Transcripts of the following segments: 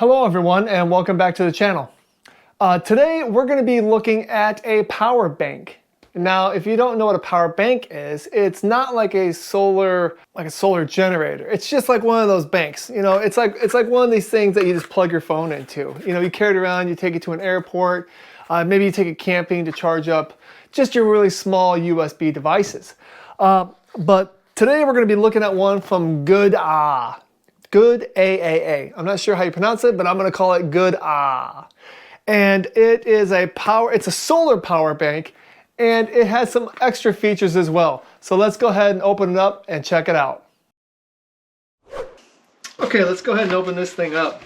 Hello everyone and welcome back to the channel. Today we're going to be looking at a power bank. Now if you don't know what a power bank is, it's not like a solar generator. It's just like one of those banks. You know, it's like one of these things that you just plug your phone into. You know, you carry it around, you take it to an airport, maybe you take it camping to charge up just your really small USB devices. But today we're going to be looking at one from GOODaaa. GOODaaa. I'm not sure how you pronounce it, but I'm going to call it GOODaaa. And it is it's a solar power bank, and it has some extra features as well. So let's go ahead and open it up and check it out. Okay, let's go ahead and open this thing up.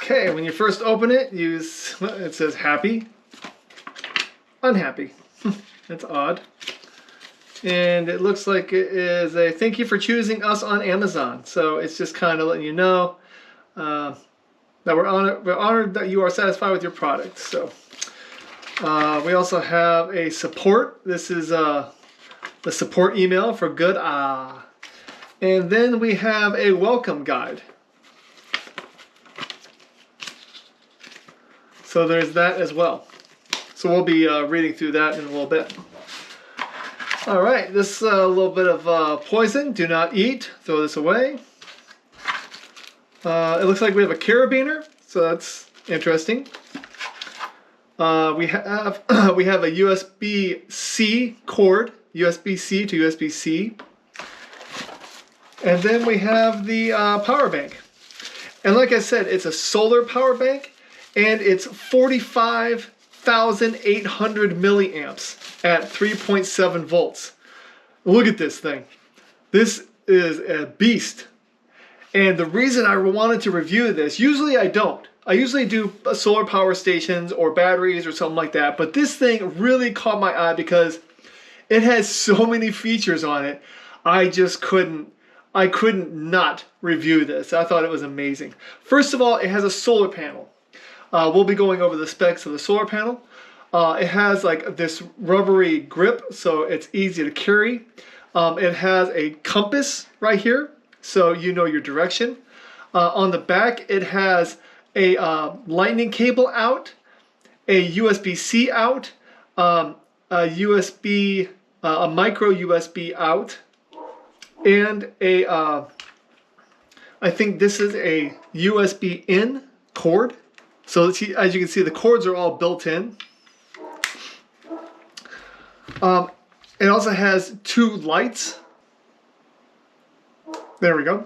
Okay, when you first open it, it says happy, unhappy. That's odd. And it looks like it is a thank you for choosing us on Amazon. So it's just kind of letting you know that we're honored that you are satisfied with your product. So we also have a support. This is the support email for GOODaaa. And then we have a welcome guide. So there's that as well. So we'll be reading through that in a little bit. All right, this little bit of poison. Do not eat. Throw this away. It looks like we have a carabiner, so that's interesting. We have a USB-C cord, USB-C to USB-C, and then we have the power bank. And like I said, it's a solar power bank, and it's 45,800 milliamps at 3.7 volts. Look at this thing. This is a beast. And the reason I wanted to review this, usually I don't. I usually do solar power stations or batteries or something like that, but this thing really caught my eye because it has so many features on it. I couldn't not review this. I thought it was amazing. First of all, it has a solar panel. We'll be going over the specs of the solar panel. It has like this rubbery grip, so it's easy to carry. It has a compass right here, so you know your direction. On the back, it has a lightning cable out, a USB-C out, a micro USB out, and I think this is a USB in cord. So as you can see, the cords are all built in. It also has two lights. There we go.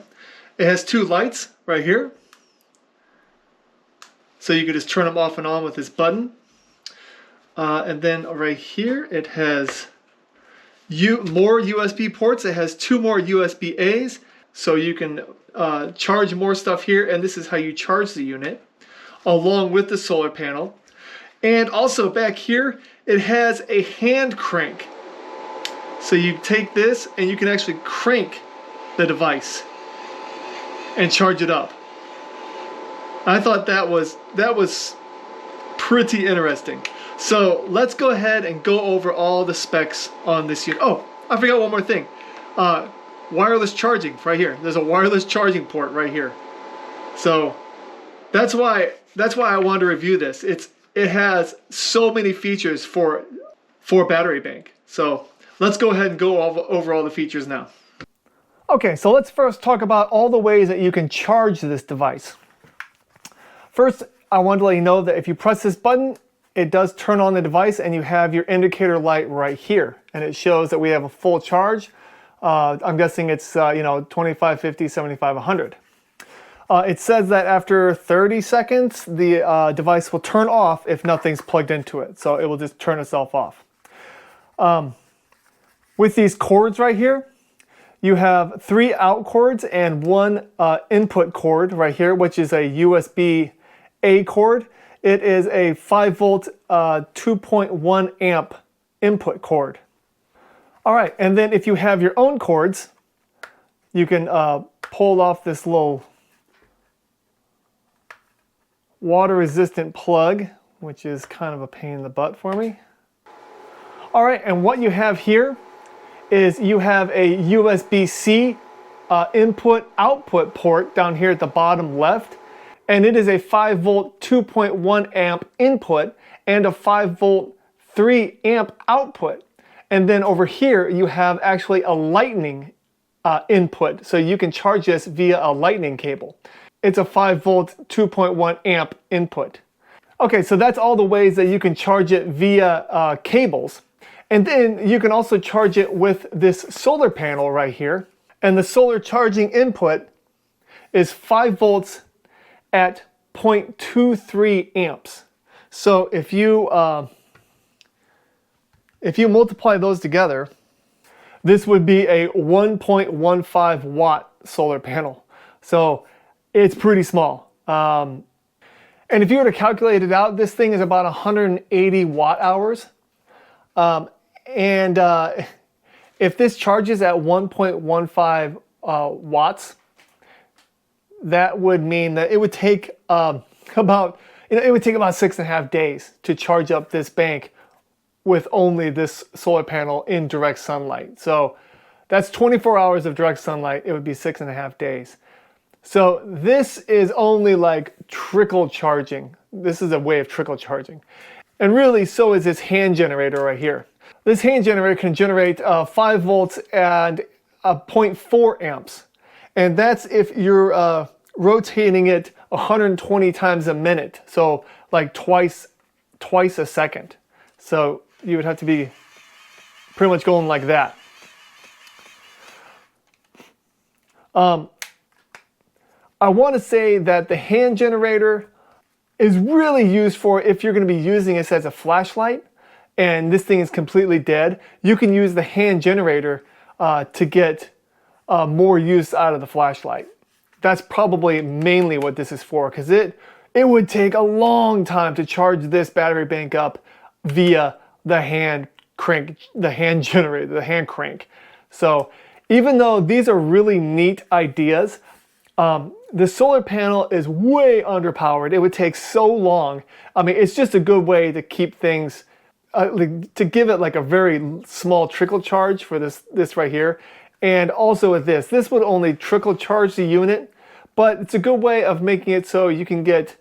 It has two lights right here. So you can just turn them off and on with this button. And then right here, it has more USB ports. It has two more USB-A's. So you can charge more stuff here. And this is how you charge the unit, along with the solar panel. And also back here, it has a hand crank. So you take this and you can actually crank the device and charge it up. I thought that was pretty interesting. So let's go ahead and go over all the specs on this unit. Oh, I forgot one more thing. Wireless charging right here. There's a wireless charging port right here. So that's why I wanted to review this. It has so many features for battery bank. So let's go ahead and go over all the features now. Okay, so let's first talk about all the ways that you can charge this device. First, I want to let you know that if you press this button, it does turn on the device and you have your indicator light right here. And it shows that we have a full charge. I'm guessing it's 25, 50, 75, 100. It says that after 30 seconds, the device will turn off if nothing's plugged into it. So it will just turn itself off. With these cords right here, you have 3 out cords and 1 input cord right here, which is a USB-A cord. It is a 5 volt, 2.1 amp input cord. All right, and then if you have your own cords, you can pull off this little water-resistant plug, which is kind of a pain in the butt for me. All right, and what you have here is you have a USB-C input output port down here at the bottom left, and it is a 5 volt 2.1 amp input and a 5 volt 3 amp output. And then over here you have actually a lightning input, so you can charge this via a lightning cable. It's a 5 volt 2.1 amp input. Okay, so that's all the ways that you can charge it via cables. And then you can also charge it with this solar panel right here. And the solar charging input is 5 volts at 0.23 amps. So if you multiply those together, this would be a 1.15 watt solar panel. So it's pretty small. And if you were to calculate it out, this thing is about 180 watt hours. If this charges at 1.15 watts, that would mean that it would take about 6.5 days to charge up this bank with only this solar panel in direct sunlight. So that's 24 hours of direct sunlight. It would be 6.5 days. So this is only like trickle charging. This is a way of trickle charging. And really, so is this hand generator right here. This hand generator can generate 5 volts and 0.4 amps. And that's if you're rotating it 120 times a minute. So like twice a second. So you would have to be pretty much going like that. I want to say that the hand generator is really used for if you're going to be using this as a flashlight and this thing is completely dead. You can use the hand generator to get more use out of the flashlight. That's probably mainly what this is for, because it would take a long time to charge this battery bank up via the hand generator, the hand crank. So even though these are really neat ideas, the solar panel is way underpowered. It would take so long. I mean, it's just a good way to keep things, to give it like a very small trickle charge for this right here. And also with this would only trickle charge the unit, but it's a good way of making it so you can get,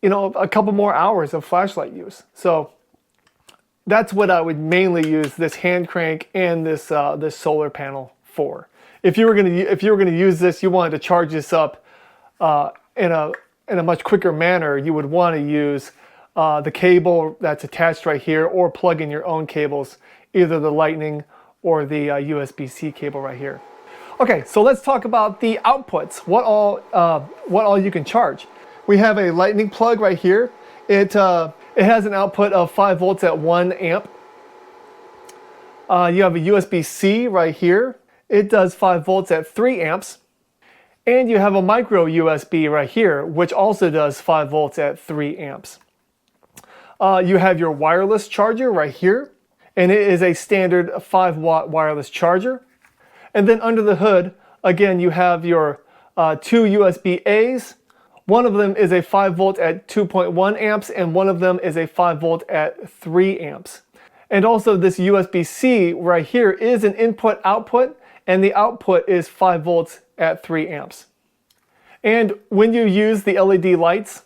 a couple more hours of flashlight use. So that's what I would mainly use this hand crank and this solar panel for. If you were gonna use this, you wanted to charge this up in a much quicker manner, you would want to use the cable that's attached right here, or plug in your own cables, either the lightning or the USB-C cable right here. Okay, so let's talk about the outputs. What all you can charge. We have a lightning plug right here. It has an output of 5 volts at 1 amp. You have a USB-C right here. It does 5 volts at 3 amps. And you have a micro USB right here, which also does 5 volts at 3 amps. You have your wireless charger right here, and it is a standard 5 watt wireless charger. And then under the hood, again, you have your 2 USB-As. One of them is a 5 volt at 2.1 amps, and one of them is a 5 volt at 3 amps. And also this USB-C right here is an input-output, and the output is 5 volts at 3 amps. And when you use the LED lights,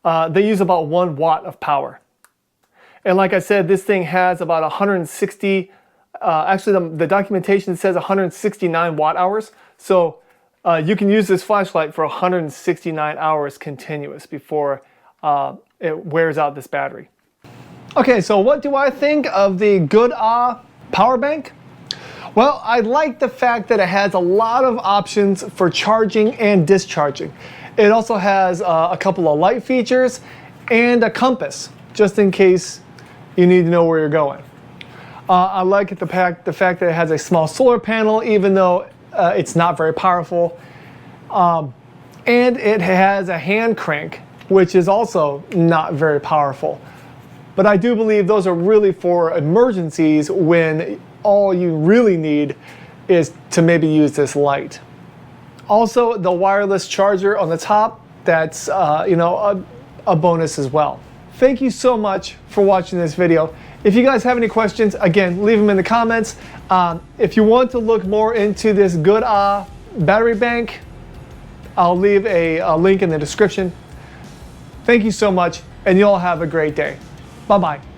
they use about 1 watt of power. And like I said, this thing has about 160, actually the documentation says 169 watt hours. So you can use this flashlight for 169 hours continuous before it wears out this battery. Okay, so what do I think of the GOODaaa power bank? Well, I like the fact that it has a lot of options for charging and discharging. It also has a couple of light features and a compass, just in case you need to know where you're going. I like the fact that it has a small solar panel, even though it's not very powerful. And it has a hand crank, which is also not very powerful. But I do believe those are really for emergencies when all you really need is to maybe use this light. Also, the wireless charger on the top, that's a bonus as well. Thank you so much for watching this video. If you guys have any questions, again, leave them in the comments. If you want to look more into this GOODaaa battery bank, I'll leave a link in the description. Thank you so much, and you all have a great day. Bye-bye.